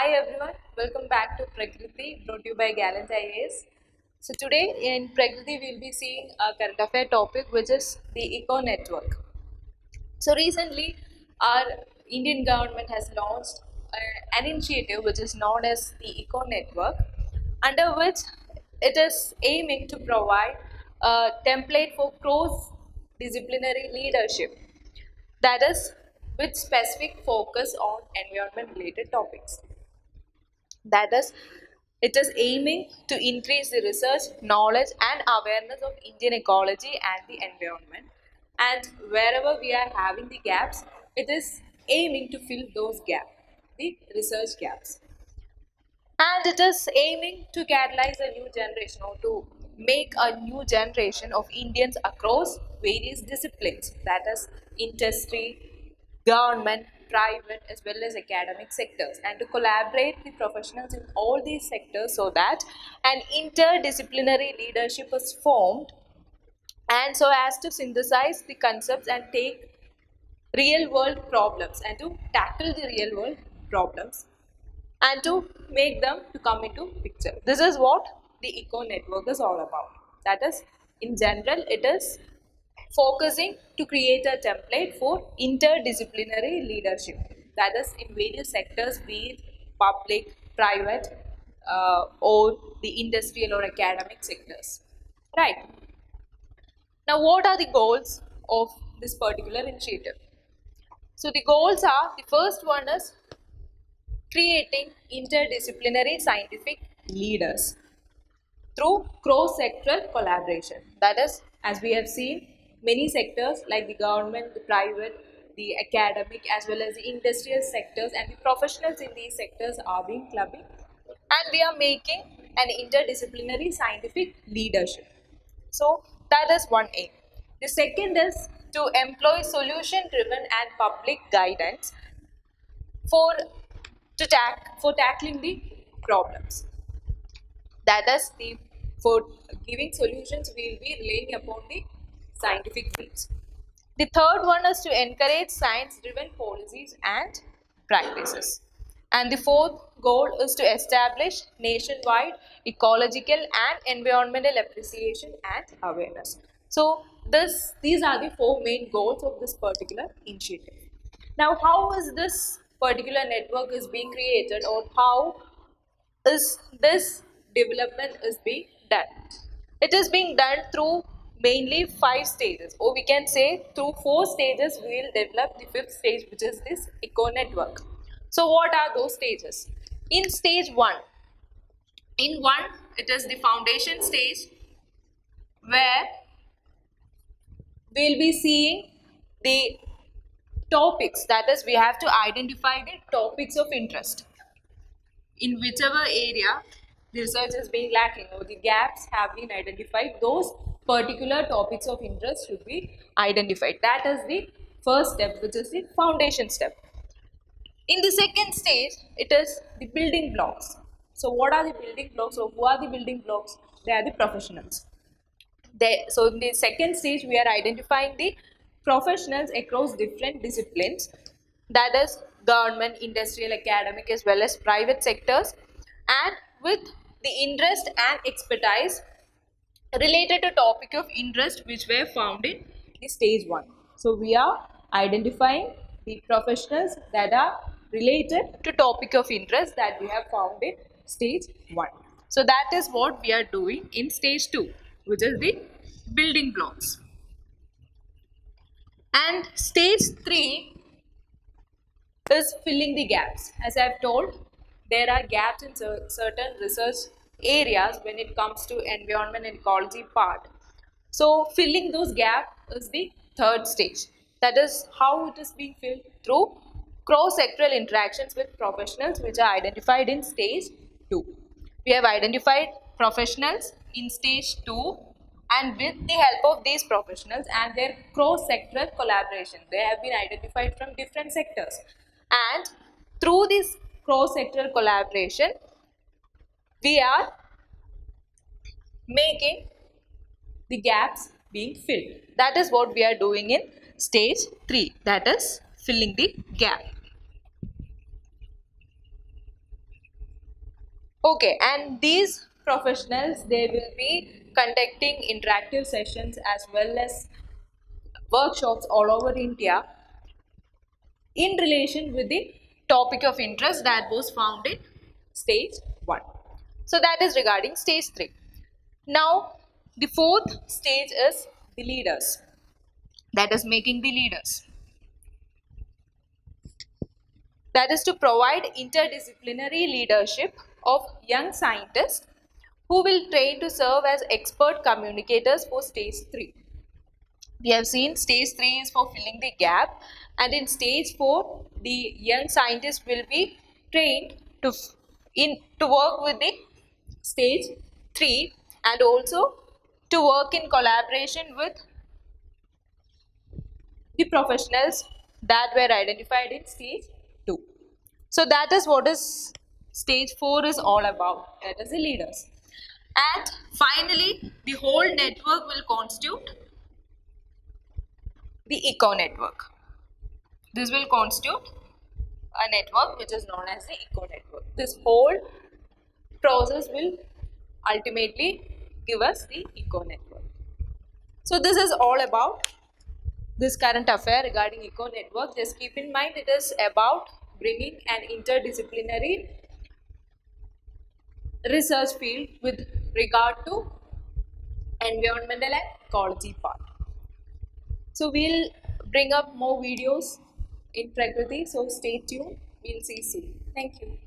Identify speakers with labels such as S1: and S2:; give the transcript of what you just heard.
S1: Hi everyone, welcome back to Prakriti, brought to you by Gallant IAS. So today in Prakriti we will be seeing a current affair topic which is the Eco Network. So recently our Indian government has launched an initiative which is known as the Eco Network, under which it is aiming to provide a template for cross-disciplinary leadership, that is with specific focus on environment related topics. That is, it is aiming to increase the research, knowledge, and awareness of Indian ecology and the environment. And wherever we are having the gaps, it is aiming to fill those gaps, the research gaps. And it is aiming to catalyze a new generation or to make a new generation of Indians across various disciplines, that is, industry, government, private, as well as academic sectors, and to collaborate with professionals in all these sectors so that an interdisciplinary leadership is formed, and so as to synthesize the concepts and take real world problems and to tackle the real world problems and to make them to come into picture. This is what the Eco Network is all about. That is, in general, it is focusing to create a template for interdisciplinary leadership. That is, in various sectors, be it public, private, or the industrial or academic sectors. Right. Now, what are the goals of this particular initiative? So, the goals are, the first one is creating interdisciplinary scientific leaders through cross-sectoral collaboration. That is, as we have seen, many sectors like the government, the private, the academic, as well as the industrial sectors and the professionals in these sectors are being clubbing, and we are making an interdisciplinary scientific leadership. So that is one aim. The second is to employ solution-driven and public guidance for for tackling the problems. That is, the for giving solutions we will be relying upon the scientific fields. The third one is to encourage science-driven policies and practices. And the fourth goal is to establish nationwide ecological and environmental appreciation and awareness. So these are the four main goals of this particular initiative. Now, how is this particular network is being created, or how is this development is being done? It is being done through mainly 5 stages, or we can say through 4 stages we will develop the fifth stage, which is this eco network. So what are those stages? In stage 1, it is the foundation stage, where we will be seeing the topics, that is, we have to identify the topics of interest in whichever area the research is being lacking or the gaps have been identified. Those particular topics of interest should be identified. That is the first step, which is the foundation step. In the second stage, it is the building blocks. So what are the building blocks, or who are the building blocks? They are the professionals. So in the second stage, we are identifying the professionals across different disciplines, that is government, industrial, academic, as well as private sectors, and with the interest and expertise related to topic of interest which were found in the stage 1. So we are identifying the professionals that are related to topic of interest that we have found in stage 1. So that is what we are doing in stage 2, which is the building blocks. And stage 3 is filling the gaps. As I have told, there are gaps in certain research areas when it comes to environment and ecology part. So filling those gaps is the third stage. That is how it is being filled, through cross-sectoral interactions with professionals which are identified in stage 2. We have identified professionals in stage 2, and with the help of these professionals and their cross-sectoral collaboration, they have been identified from different sectors, and through this cross-sectoral collaboration we are making the gaps being filled. That is what we are doing in stage 3, that is filling the gap. Okay, and these professionals, they will be conducting interactive sessions as well as workshops all over India in relation with the topic of interest that was found in stage 1. So that is regarding stage 3. Now the fourth stage is the leaders, that is making the leaders. That is to provide interdisciplinary leadership of young scientists who will train to serve as expert communicators for stage 3. We have seen stage 3 is for filling the gap, and in stage 4 the young scientists will be trained to work with the stage 3 and also to work in collaboration with the professionals that were identified in stage 2. So that is what is stage 4 is all about, that is the leaders. And finally the whole network will constitute the eco network. This will constitute a network which is known as the eco network. This whole process will ultimately give us the eco network. So this is all about this current affair regarding eco network. Just keep in mind it is about bringing an interdisciplinary research field with regard to environmental and ecology part. So we'll bring up more videos in Prakriti, so stay tuned. We'll see you soon. Thank you.